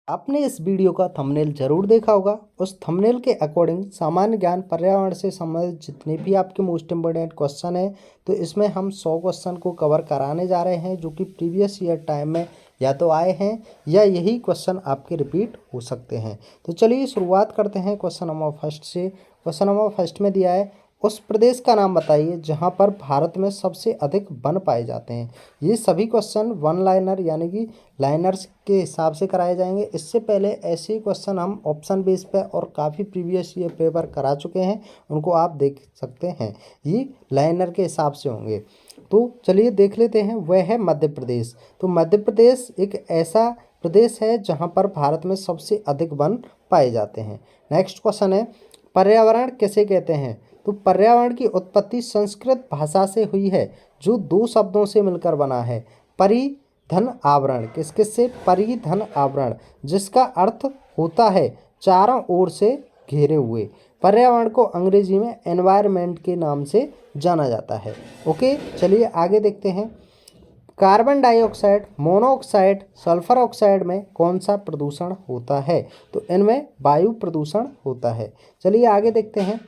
आपने इस वीडियो का थंबनेल जरूर देखा होगा। उस थंबनेल के अकॉर्डिंग सामान्य ज्ञान पर्यावरण से संबंधित जितने भी आपके मोस्ट इम्पोर्टेंट क्वेश्चन हैं, तो इसमें हम 100 क्वेश्चन को कवर कराने जा रहे हैं, जो कि प्रीवियस ईयर टाइम में या तो आए हैं या यही क्वेश्चन आपके रिपीट हो सकते हैं। तो चलिए शुरुआत करते हैं क्वेश्चन नंबर फर्स्ट से। क्वेश्चन नंबर फर्स्ट में दिया है, उस प्रदेश का नाम बताइए जहां पर भारत में सबसे अधिक वन पाए जाते हैं। ये सभी क्वेश्चन वन लाइनर यानी कि लाइनर्स के हिसाब से कराए जाएंगे। इससे पहले ऐसे क्वेश्चन हम ऑप्शन बेस पे और काफ़ी प्रीवियस ईयर पेपर करा चुके हैं, उनको आप देख सकते हैं। ये लाइनर के हिसाब से होंगे। तो चलिए देख लेते हैं, वह है मध्य प्रदेश। तो मध्य प्रदेश एक ऐसा प्रदेश है जहाँ पर भारत में सबसे अधिक वन पाए जाते हैं। नेक्स्ट क्वेश्चन है, पर्यावरण किसे कहते हैं। तो पर्यावरण की उत्पत्ति संस्कृत भाषा से हुई है, जो दो शब्दों से मिलकर बना है। परिधन आवरण, किस किस से, परिधन आवरण, जिसका अर्थ होता है चारों ओर से घेरे हुए। पर्यावरण को अंग्रेजी में एनवायरनमेंट के नाम से जाना जाता है। ओके, चलिए आगे देखते हैं। Carbon dioxide, monoxide, sulphur oxide में कौन सा प्रदूषण होता है। तो इनमें वायु प्रदूषण होता है। चलिए आगे देखते हैं,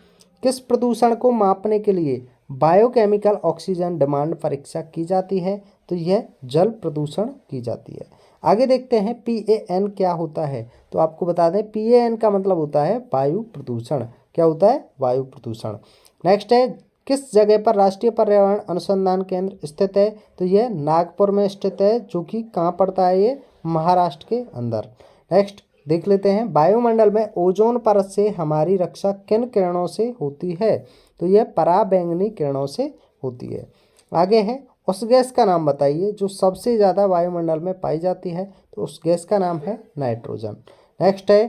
किस प्रदूषण को मापने के लिए बायोकेमिकल ऑक्सीजन डिमांड परीक्षा की जाती है। तो यह जल प्रदूषण की जाती है। आगे देखते हैं, PAN क्या होता है। तो आपको बता दें, PAN का मतलब होता है वायु प्रदूषण। क्या होता है, वायु प्रदूषण। नेक्स्ट है, किस जगह पर राष्ट्रीय पर्यावरण अनुसंधान केंद्र स्थित है। तो यह नागपुर में स्थित है, जो कि कहाँ पड़ता है, ये महाराष्ट्र के अंदर। नेक्स्ट देख लेते हैं, वायुमंडल में ओजोन परत से हमारी रक्षा किन किरणों से होती है। तो यह पराबैंगनी किरणों से होती है। आगे है, उस गैस का नाम बताइए जो सबसे ज़्यादा वायुमंडल में पाई जाती है। तो उस गैस का नाम है नाइट्रोजन। नेक्स्ट है,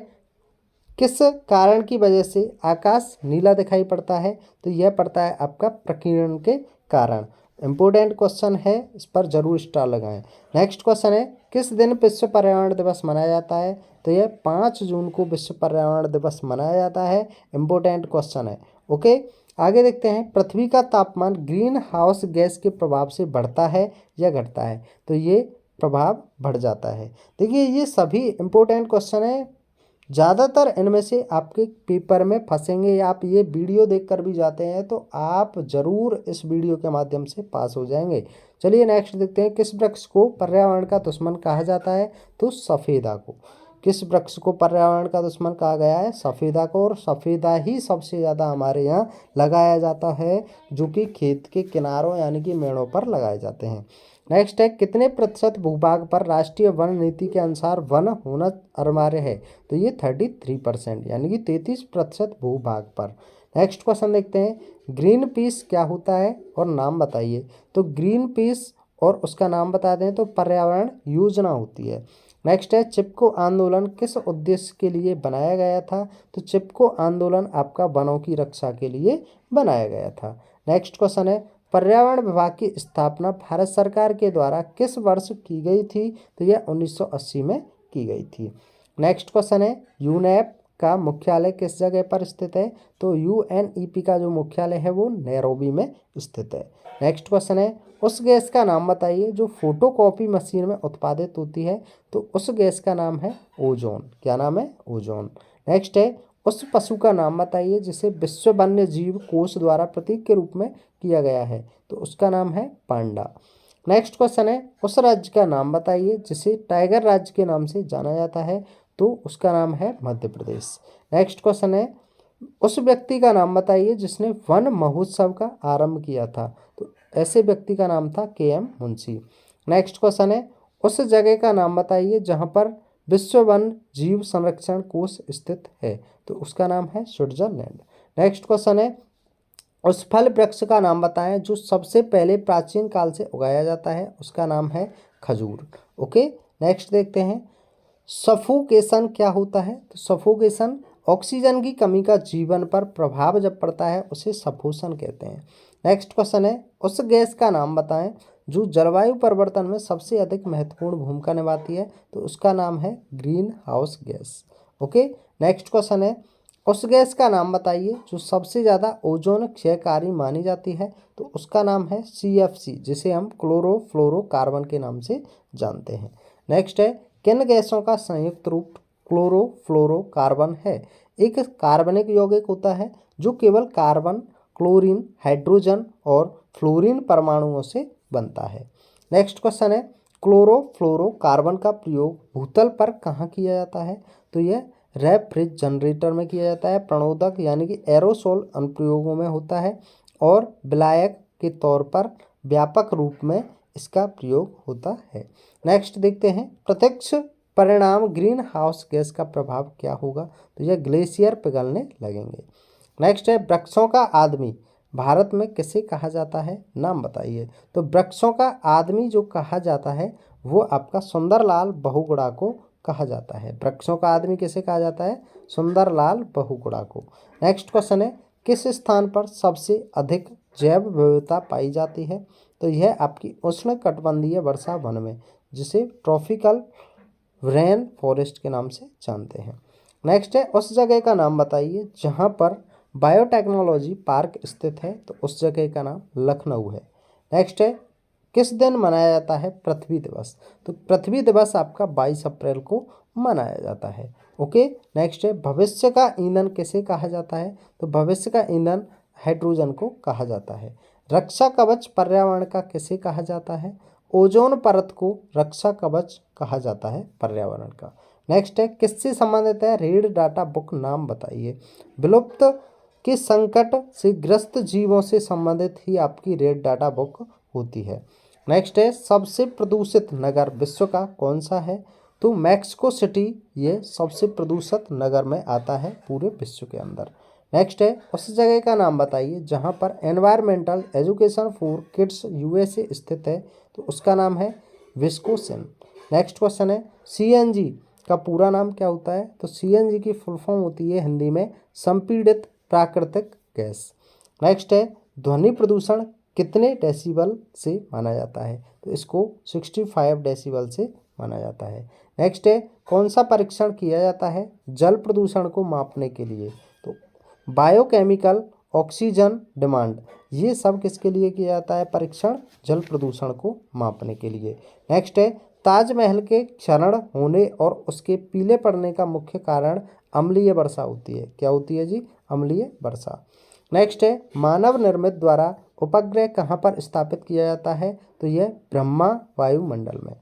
किस कारण की वजह से आकाश नीला दिखाई पड़ता है। तो यह पड़ता है आपका प्रकीर्णन के कारण। इंपॉर्टेंट क्वेश्चन है, इस पर जरूर स्टार लगाएं। नेक्स्ट क्वेश्चन है, किस दिन विश्व पर्यावरण दिवस मनाया जाता है। तो यह 5 जून को विश्व पर्यावरण दिवस मनाया जाता है। इंपॉर्टेंट क्वेश्चन है। ओके, आगे देखते हैं, पृथ्वी का तापमान ग्रीन हाउस गैस के प्रभाव से बढ़ता है या घटता है। तो ये प्रभाव बढ़ जाता है। देखिए, ये सभी इंपॉर्टेंट क्वेश्चन है, ज़्यादातर इनमें से आपके पेपर में फंसेंगे। आप ये वीडियो देखकर भी जाते हैं तो आप ज़रूर इस वीडियो के माध्यम से पास हो जाएंगे। चलिए नेक्स्ट देखते हैं, किस वृक्ष को पर्यावरण का दुश्मन कहा जाता है। तो सफ़ेदा को। किस वृक्ष को पर्यावरण का दुश्मन कहा गया है, सफ़ेदा को। और सफ़ेदा ही सबसे ज़्यादा हमारे यहाँ लगाया जाता है, जो कि खेत के किनारों यानी कि मेड़ों पर लगाए जाते हैं। नेक्स्ट है, कितने प्रतिशत भूभाग पर राष्ट्रीय वन नीति के अनुसार वन होना अनिवार्य है। तो ये 33% यानी कि 33% भूभाग पर। नेक्स्ट क्वेश्चन देखते हैं, ग्रीन पीस क्या होता है और नाम बताइए। तो ग्रीन पीस और उसका नाम बता दें तो पर्यावरण योजना होती है। नेक्स्ट है, चिपको आंदोलन किस उद्देश्य के लिए बनाया गया था। तो चिपको आंदोलन आपका वनों की रक्षा के लिए बनाया गया था। नेक्स्ट क्वेश्चन है, पर्यावरण विभाग की स्थापना भारत सरकार के द्वारा किस वर्ष की गई थी। तो यह 1980 में की गई थी। नेक्स्ट क्वेश्चन है, यूनेप का मुख्यालय किस जगह पर स्थित है। तो UNEP का जो मुख्यालय है वो नैरोबी में स्थित है। नेक्स्ट क्वेश्चन है, उस गैस का नाम बताइए जो फोटोकॉपी मशीन में उत्पादित होती है। तो उस गैस का नाम है ओजोन। क्या नाम है, ओजोन। नेक्स्ट है, उस पशु का नाम बताइए जिसे विश्व वन्य जीव कोष द्वारा प्रतीक के रूप में किया गया है। तो उसका नाम है पांडा। नेक्स्ट क्वेश्चन है, उस राज्य का नाम बताइए जिसे टाइगर राज्य के नाम से जाना जाता है। तो उसका नाम है मध्य प्रदेश। नेक्स्ट क्वेश्चन है, उस व्यक्ति का नाम बताइए जिसने वन महोत्सव का आरंभ किया था। तो ऐसे व्यक्ति का नाम था KM मुंशी। नेक्स्ट क्वेश्चन है, उस जगह का नाम बताइए जहाँ पर विश्व वन जीव संरक्षण कोष स्थित है। तो उसका नाम है स्विट्जरलैंड। नेक्स्ट क्वेश्चन है, उस फल वृक्ष का नाम बताएं जो सबसे पहले प्राचीन काल से उगाया जाता है। उसका नाम है खजूर। ओके, नेक्स्ट देखते हैं, सफोकेशन क्या होता है। तो सफोकेशन ऑक्सीजन की कमी का जीवन पर प्रभाव जब पड़ता है उसे सफोशन कहते हैं। नेक्स्ट क्वेश्चन है, उस गैस का नाम बताएं जो जलवायु परिवर्तन में सबसे अधिक महत्वपूर्ण भूमिका निभाती है। तो उसका नाम है green house gas. Okay, next question है, उस गैस का नाम बताइए जो सबसे ज़्यादा ओजोन क्षयकारी मानी जाती है। तो उसका नाम है CFC, जिसे हम क्लोरोफ्लोरोकार्बन के नाम से जानते हैं। नेक्स्ट है, किन गैसों का संयुक्त रूप क्लोरोफ्लोरोकार्बन है? एक कार्बनिक यौगिक होता है जो केवल कार्बन, क्लोरीन, हाइड्रोजन और फ्लोरीन परमाणुओं से बनता है। नेक्स्ट क्वेश्चन है, क्लोरोफ्लोरोकार्बन का प्रयोग भूतल पर कहाँ किया जाता है? तो यह रेफ्रिजरेटर में किया जाता है, प्रणोदक यानी कि एरोसोल अनुप्रयोगों में होता है और विलायक के तौर पर व्यापक रूप में इसका प्रयोग होता है। नेक्स्ट देखते हैं, प्रत्यक्ष परिणाम ग्रीन हाउस गैस का प्रभाव क्या होगा? तो यह ग्लेशियर पिघलने लगेंगे। नेक्स्ट है, वृक्षों का आदमी भारत में किसे कहा जाता है? नाम बताइए। तो वृक्षों का आदमी जो कहा जाता है वो आपका सुंदरलाल बहुगुणा को कहा जाता है। वृक्षों का आदमी किसे कहा जाता है? सुंदरलाल बहुगुणा को। नेक्स्ट क्वेश्चन है, किस स्थान पर सबसे अधिक जैव विविधता पाई जाती है? तो यह आपकी उष्णकटिबंधीय वर्षा वन में, जिसे ट्रॉपिकल रेन फॉरेस्ट के नाम से जानते हैं। नेक्स्ट है, उस जगह का नाम बताइए जहाँ पर बायोटेक्नोलॉजी पार्क स्थित है। तो उस जगह का नाम लखनऊ है। नेक्स्ट है, किस दिन मनाया जाता है पृथ्वी दिवस? तो पृथ्वी दिवस आपका 22 अप्रैल को मनाया जाता है। ओके। नेक्स्ट है, भविष्य का ईंधन किसे कहा जाता है? तो भविष्य का ईंधन हाइड्रोजन को कहा जाता है। रक्षा कवच पर्यावरण का किसे कहा जाता है? ओजोन परत को रक्षा कवच कहा जाता है पर्यावरण का। नेक्स्ट है, किससे संबंधित है रेड डाटा बुक? नाम बताइए। विलुप्त के संकट से ग्रस्त जीवों से संबंधित ही आपकी रेड डाटा बुक होती है। नेक्स्ट है, सबसे प्रदूषित नगर विश्व का कौन सा है? तो मैक्सिको सिटी ये सबसे प्रदूषित नगर में आता है पूरे विश्व के अंदर। नेक्स्ट है, उस जगह का नाम बताइए जहाँ पर environmental education for kids USA स्थित है। तो उसका नाम है विस्कोसिन। नेक्स्ट क्वेश्चन है, सीएनजी का पूरा नाम क्या होता है? तो सीएनजी की फुल फॉर्म होती है हिंदी में संपीड़ित प्राकृतिक गैस। नेक्स्ट है, ध्वनि प्रदूषण कितने डेसिबल से माना जाता है? तो इसको 65 डेसिबल से माना जाता है। नेक्स्ट है, कौन सा परीक्षण किया जाता है जल प्रदूषण को मापने के लिए? तो बायोकेमिकल ऑक्सीजन डिमांड, ये सब किसके लिए किया जाता है परीक्षण? जल प्रदूषण को मापने के लिए। नेक्स्ट है, ताजमहल के क्षरण होने और उसके पीले पड़ने का मुख्य कारण अम्लीय वर्षा होती है। क्या होती है जी? अम्लीय वर्षा। नेक्स्ट है, मानव निर्मित द्वारा उपग्रह कहाँ पर स्थापित किया जाता है? तो यह ब्रह्मा वायुमंडल में।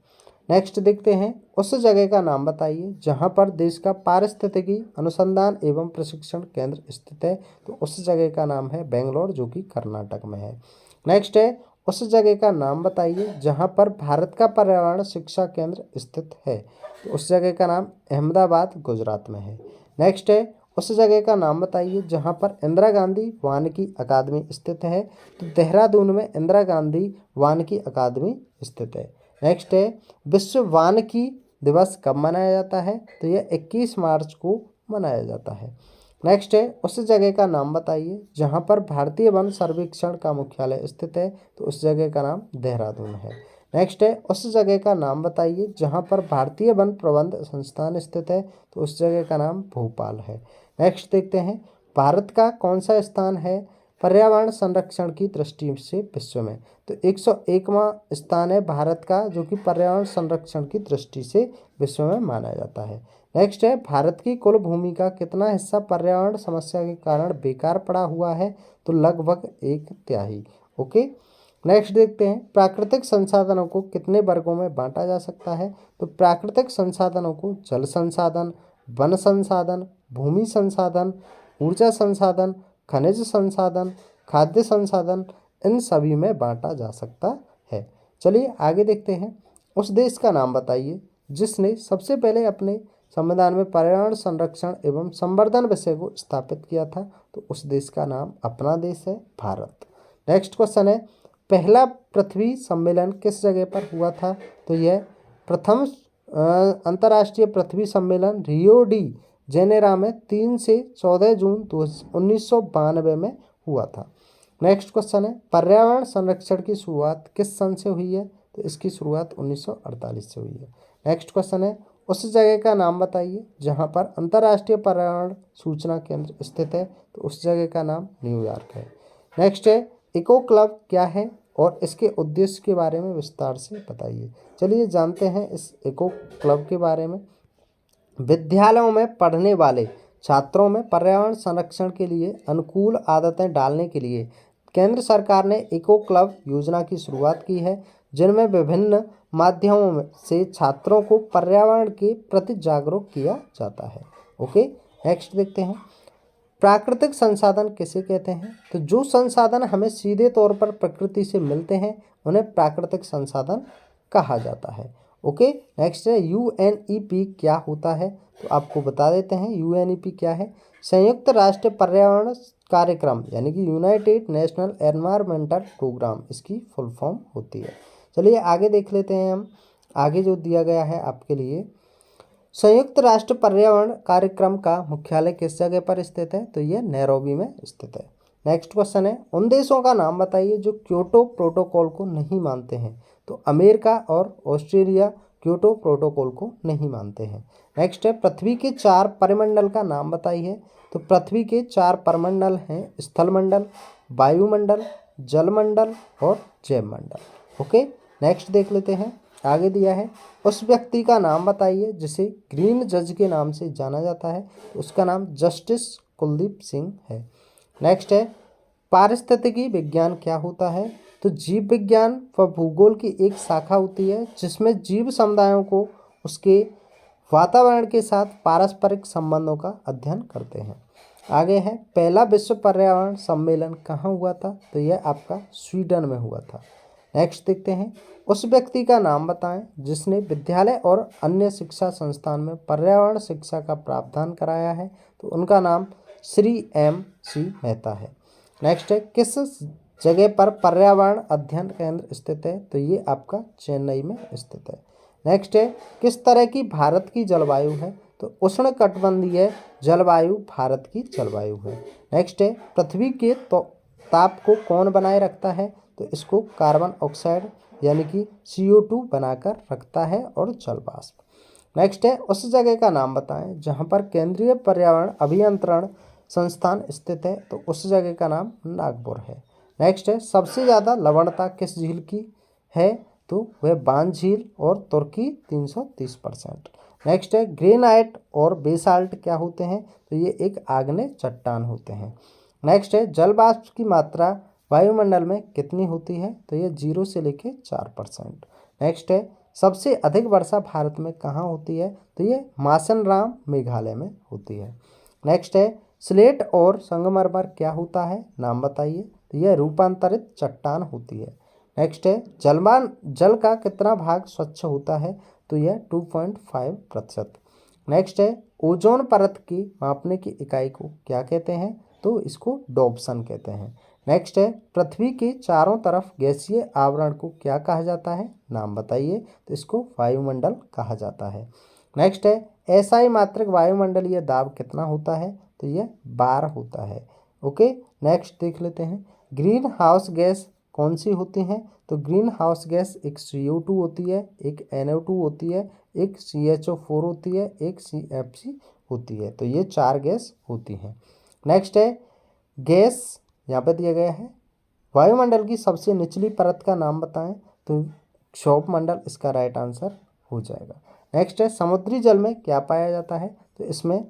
नेक्स्ट देखते हैं, उस जगह का नाम बताइए जहाँ पर देश का पारिस्थितिकी अनुसंधान एवं प्रशिक्षण केंद्र स्थित है। तो उस जगह का नाम है बेंगलोर, जो कि कर्नाटक में है। नेक्स्ट है, उस जगह का नाम बताइए जहाँ पर भारत का पर्यावरण शिक्षा केंद्र स्थित है। तो उस जगह का नाम अहमदाबाद गुजरात में है। नेक्स्ट है, उस जगह का नाम बताइए जहाँ पर इंदिरा गांधी वानिकी अकादमी स्थित है। तो देहरादून में इंदिरा गांधी वानिकी अकादमी स्थित है। नेक्स्ट है, विश्व वानिकी दिवस कब मनाया जाता है? तो यह 21 मार्च को मनाया जाता है। नेक्स्ट है, उस जगह का नाम बताइए जहाँ पर भारतीय वन सर्वेक्षण का मुख्यालय स्थित है। तो उस जगह का नाम देहरादून है। नेक्स्ट है, उस जगह का नाम बताइए जहाँ पर भारतीय वन प्रबंध संस्थान स्थित है। तो उस जगह का नाम भोपाल है। नेक्स्ट देखते हैं, भारत का कौन सा स्थान है पर्यावरण संरक्षण की दृष्टि से विश्व में? तो 101वां स्थान है भारत का, जो कि पर्यावरण संरक्षण की दृष्टि से विश्व में माना जाता है। नेक्स्ट है, भारत की कुल भूमि का कितना हिस्सा पर्यावरण समस्या के कारण बेकार पड़ा हुआ है? तो लगभग 1/3। ओके। नेक्स्ट देखते हैं, प्राकृतिक संसाधनों को कितने वर्गों में बांटा जा सकता है? तो प्राकृतिक संसाधनों को जल संसाधन, वन संसाधन, भूमि संसाधन, ऊर्जा संसाधन, खनिज संसाधन, खाद्य संसाधन, इन सभी में बांटा जा सकता है। चलिए आगे देखते हैं, उस देश का नाम बताइए जिसने सबसे पहले अपने संविधान में पर्यावरण संरक्षण एवं संवर्धन विषय को स्थापित किया था। तो उस देश का नाम अपना देश है भारत। नेक्स्ट क्वेश्चन है, पहला पृथ्वी सम्मेलन किस जगह पर हुआ था? तो यह प्रथम अंतर्राष्ट्रीय पृथ्वी सम्मेलन रियो डी जेनेरो में 3 से 14 जून 1992 में हुआ था। नेक्स्ट क्वेश्चन है, पर्यावरण संरक्षण की शुरुआत किस सन से हुई है? तो इसकी शुरुआत 1948 से हुई है। नेक्स्ट क्वेश्चन है, उस जगह का नाम बताइए जहाँ पर अंतर्राष्ट्रीय पर्यावरण सूचना केंद्र स्थित है। तो उस जगह का नाम न्यूयॉर्क है। नेक्स्ट है, इको क्लब क्या है? और इसके उद्देश्य के बारे में विस्तार से बताइए। चलिए जानते हैं इस इको क्लब के बारे में। विद्यालयों में पढ़ने वाले छात्रों में पर्यावरण संरक्षण के लिए अनुकूल आदतें डालने के लिए केंद्र सरकार ने इको क्लब योजना की शुरुआत की है, जिनमें विभिन्न माध्यमों से छात्रों को पर्यावरण के प्रति जागरूक किया जाता है। ओके, नेक्स्ट देखते हैं। प्राकृतिक संसाधन किसे कहते हैं? तो जो संसाधन हमें सीधे तौर पर प्रकृति से मिलते हैं उन्हें प्राकृतिक संसाधन कहा जाता है। ओके, नेक्स्ट है यूएनईपी क्या होता है? तो आपको बता देते हैं यूएनईपी क्या है। संयुक्त राष्ट्र पर्यावरण कार्यक्रम यानी कि यूनाइटेड नेशनल एनवायरमेंटल प्रोग्राम इसकी फुल फॉर्म होती है। चलिए आगे देख लेते हैं हम। आगे जो दिया गया है आपके लिए, संयुक्त राष्ट्र पर्यावरण कार्यक्रम का मुख्यालय किस जगह पर स्थित है? तो यह नैरोबी में स्थित है। नेक्स्ट क्वेश्चन है, उन देशों का नाम बताइए जो क्योटो प्रोटोकॉल को नहीं मानते हैं। तो अमेरिका और ऑस्ट्रेलिया क्योटो प्रोटोकॉल को नहीं मानते हैं। नेक्स्ट है, पृथ्वी के 4 परिमंडल का नाम बताइए। तो पृथ्वी के 4 परिमंडल हैं स्थलमंडल, वायुमंडल, जलमंडल और जैवमंडल। ओके, नेक्स्ट देख लेते हैं। आगे दिया है, उस व्यक्ति का नाम बताइए जिसे ग्रीन जज के नाम से जाना जाता है। तो उसका नाम जस्टिस कुलदीप सिंह है। नेक्स्ट है, पारिस्थितिकी विज्ञान क्या होता है? तो जीव विज्ञान व भूगोल की एक शाखा होती है जिसमें जीव समुदायों को उसके वातावरण के साथ पारस्परिक संबंधों का अध्ययन करते हैं। आगे है, पहला विश्व पर्यावरण सम्मेलन कहाँ हुआ था? तो यह आपका स्वीडन में हुआ था। नेक्स्ट देखते हैं, उस व्यक्ति का नाम बताएं जिसने विद्यालय और अन्य शिक्षा संस्थान में पर्यावरण शिक्षा का प्रावधान कराया है। तो उनका नाम श्री M.C. मेहता है। नेक्स्ट है, किस जगह पर पर्यावरण अध्ययन केंद्र स्थित है? तो ये आपका चेन्नई में स्थित है। नेक्स्ट है, किस तरह की भारत की जलवायु है? तो उष्णकटिबंधीय जलवायु भारत की जलवायु है। नेक्स्ट है, पृथ्वी के ताप को कौन बनाए रखता है? तो इसको कार्बन ऑक्साइड यानी कि CO2 बनाकर रखता है और जल वाष्प। नेक्स्ट है, उस जगह का नाम बताएं जहां पर केंद्रीय पर्यावरण अभियंत्रण संस्थान स्थित है। तो उस जगह का नाम नागपुर है। नेक्स्ट है, सबसे ज़्यादा लवणता किस झील की है? तो वह बांध झील और तुर्की 330%। नेक्स्ट है, ग्रेनाइट और बेसाल्ट क्या होते हैं? तो ये एक आग्नेय चट्टान होते हैं। नेक्स्ट है, जल वाष्प की मात्रा वायुमंडल में कितनी होती है? तो ये 0 से लेके 4%। नेक्स्ट है, सबसे अधिक वर्षा भारत में कहाँ होती है? तो ये मासनराम मेघालय में होती है। नेक्स्ट है, स्लेट और संगमरमर क्या होता है? नाम बताइए। तो यह रूपांतरित चट्टान होती है। नेक्स्ट है, जल का कितना भाग स्वच्छ होता है? तो यह 2.5%। नेक्स्ट है, ओजोन परत की मापने की इकाई को क्या कहते हैं? तो इसको डॉप्सन कहते हैं। नेक्स्ट है, पृथ्वी के चारों तरफ गैसीय आवरण को क्या कहा जाता है? नाम बताइए। तो इसको वायुमंडल कहा जाता है। नेक्स्ट है, SI मात्रक वायुमंडलीय दाब कितना होता है? तो यह 12 होता है। ओके, नेक्स्ट देख लेते हैं, ग्रीन हाउस गैस कौन सी होती हैं? तो ग्रीन हाउस गैस एक CO2 होती है, एक NO2 होती है, एक CHO4 होती है, एक CFC होती है। तो ये 4 गैस होती हैं। नेक्स्ट है, गैस यहाँ पे दिया गया है, वायुमंडल की सबसे निचली परत का नाम बताएं। तो क्षोभमंडल इसका राइट आंसर हो जाएगा। नेक्स्ट है, समुद्री जल में क्या पाया जाता है? तो इसमें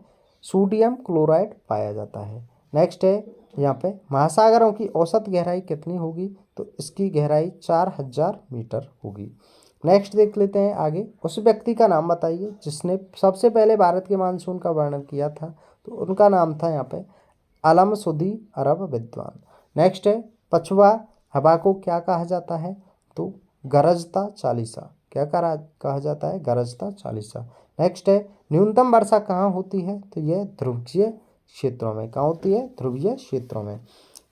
सोडियम क्लोराइड पाया जाता है। नेक्स्ट है, यहाँ पे महासागरों की औसत गहराई कितनी होगी? तो इसकी गहराई 4000 मीटर होगी। नेक्स्ट देख लेते हैं आगे, उस व्यक्ति का नाम बताइए जिसने सबसे पहले भारत के मानसून का वर्णन किया था। तो उनका नाम था यहाँ पे अलमसुदी अरब विद्वान। नेक्स्ट है, पछुआ हवा को क्या कहा जाता है? तो गरजता चालीसा। क्या कहा जाता है? गरजता चालीसा। नेक्स्ट है, न्यूनतम वर्षा कहाँ होती है? तो यह ध्रुवीय क्षेत्रों में। कहाँ होती है? ध्रुवीय क्षेत्रों में।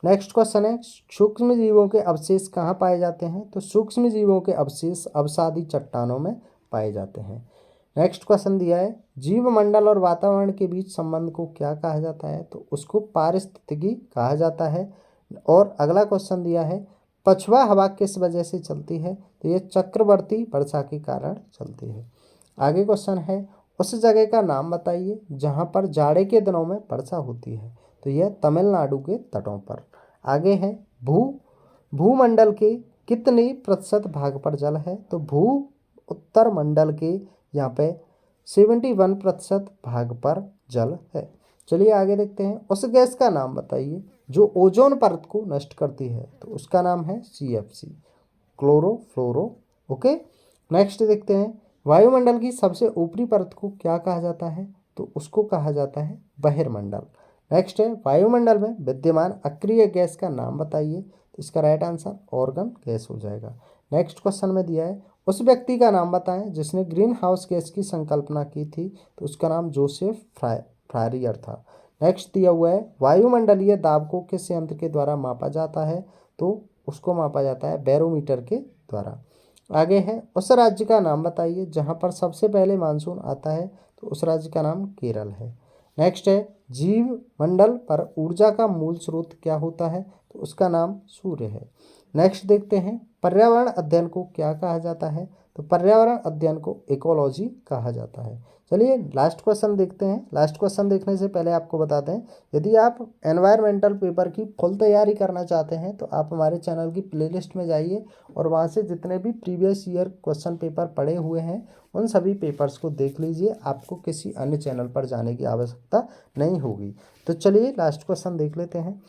नेक्स्ट क्वेश्चन है, सूक्ष्म जीवों के अवशेष कहाँ पाए जाते हैं? तो सूक्ष्म जीवों के अवशेष अवसादी चट्टानों में पाए जाते हैं। नेक्स्ट क्वेश्चन दिया है, जीवमंडल और वातावरण के बीच संबंध को क्या कहा जाता है? तो उसको पारिस्थितिकी कहा जाता है। और अगला क्वेश्चन दिया है, पछुआ हवा किस वजह से चलती है? तो ये चक्रवर्ती वर्षा के कारण चलती है। आगे क्वेश्चन है, उस जगह का नाम बताइए जहाँ पर जाड़े के दिनों में वर्षा होती है। तो यह तमिलनाडु के तटों पर। आगे है, भूमंडल के कितने प्रतिशत भाग पर जल है? तो भू उत्तर मंडल के यहाँ पे 71% भाग पर जल है। चलिए आगे देखते हैं। उस गैस का नाम बताइए जो ओजोन परत को नष्ट करती है। तो उसका नाम है CFC, क्लोरोफ्लोरो। ओके, नेक्स्ट देखते हैं। वायुमंडल की सबसे ऊपरी परत को क्या कहा जाता है? तो उसको कहा जाता है बहिर्मंडल। नेक्स्ट है, वायुमंडल में विद्यमान अक्रिय गैस का नाम बताइए। तो इसका राइट आंसर ऑर्गन गैस हो जाएगा। नेक्स्ट क्वेश्चन में दिया है, उस व्यक्ति का नाम बताएं जिसने ग्रीन हाउस गैस की संकल्पना की थी। तो उसका नाम जोसेफ फ्रायरियर था। नेक्स्ट दिया हुआ है, वायुमंडलीय दाब को किस यंत्र के द्वारा मापा जाता है? तो उसको मापा जाता है बैरोमीटर के द्वारा। आगे है, उस राज्य का नाम बताइए जहाँ पर सबसे पहले मानसून आता है। तो उस राज्य का नाम केरल है। नेक्स्ट है, जीव मंडल पर ऊर्जा का मूल स्रोत क्या होता है? तो उसका नाम सूर्य है। नेक्स्ट देखते हैं, पर्यावरण अध्ययन को क्या कहा जाता है? तो पर्यावरण अध्ययन को इकोलॉजी कहा जाता है। चलिए लास्ट क्वेश्चन देखते हैं। लास्ट क्वेश्चन देखने से पहले आपको बता दें, यदि आप एनवायरमेंटल पेपर की फुल तैयारी करना चाहते हैं तो आप हमारे चैनल की प्लेलिस्ट में जाइए और वहाँ से जितने भी प्रीवियस ईयर क्वेश्चन पेपर पड़े हुए हैं उन सभी पेपर्स को देख लीजिए। आपको किसी अन्य चैनल पर जाने की आवश्यकता नहीं होगी। तो चलिए लास्ट क्वेश्चन देख लेते हैं।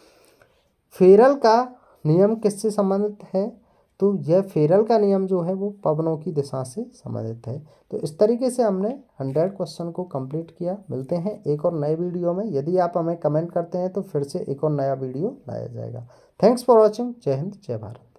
फेरल का नियम किससे संबंधित है? तो यह फेरल का नियम जो है वो पवनों की दिशा से संबंधित है। तो इस तरीके से हमने 100 क्वेश्चन को कंप्लीट किया। मिलते हैं एक और नए वीडियो में। यदि आप हमें कमेंट करते हैं तो फिर से एक और नया वीडियो लाया जाएगा। Thanks for watching. जय हिंद, जय भारत।